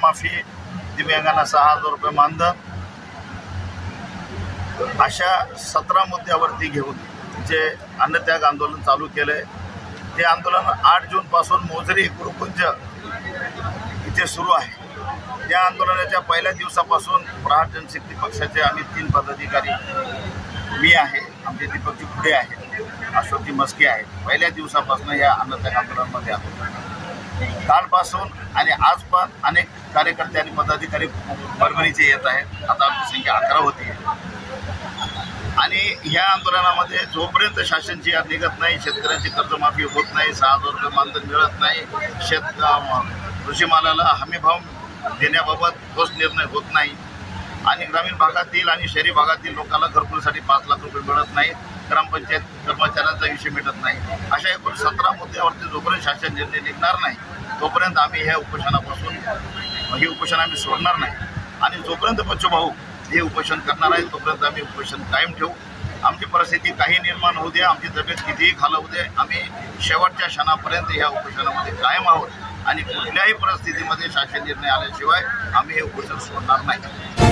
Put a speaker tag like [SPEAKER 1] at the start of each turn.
[SPEAKER 1] कर्जमाफी, दिव्यांगांना 6,000 रुपये मानधन, अशा 17 मुद्द्यावरती घेऊन जे अन्नत्याग आंदोलन चालू केले। ते आंदोलन 8 जून पासून मोझरी गुरुकुंज इथे सुरू आहे। त्या आंदोलनाच्या पहिल्या दिवसापासून प्रहार जनशक्ती पक्षाचे आम्ही 3 पदाधिकारी, मी आहे, आमचे दीपकजी पुढे आहेत, अशोकजी मस्के आहेत, पहिल्या दिवसापासून या अन्नत्याग आंदोलनामध्ये आहोत। कालपासून आणि आज पण अनेक कार्यकर्ते आणि पदाधिकारी परभणीचे येत आहेत। आता आमची संख्या 11 होती आणि ह्या आंदोलनामध्ये जोपर्यंत शासनची याद निघत नाही, शेतकऱ्यांची कर्जमाफी होत नाही, 6,000 रुपये मानधन मिळत नाही, कृषीमालाला हमीभाव देण्याबाबत ठोस निर्णय होत नाही आणि ग्रामीण भागातील आणि शहरी भागातील लोकांना घरकुलसाठी 5 लाख रुपये मिळत नाही, ग्रामपंचायत कर्मचाऱ्यांचा विषय मिळत नाही, अशा एकूण 17 मुद्द्यावरती जोपर्यंत शासन निर्णय निघणार नाही तोपर्यंत आम्ही ह्या उपोषणापासून हे उपोषण आम्ही सोडणार नाही आणि जोपर्यंत बच्चूभाऊ हे उपोषण करणार आहे तोपर्यंत आम्ही उपोषण कायम ठेवू। आमची परिस्थिती काही निर्माण होऊ दे, आमची तब्येत कितीही खालावू दे, आम्ही शेवटच्या क्षणापर्यंत ह्या उपोषणामध्ये कायम आहोत आणि कुठल्याही परिस्थितीमध्ये शासन निर्णय आल्याशिवाय आम्ही हे उपोषण सोडणार नाही।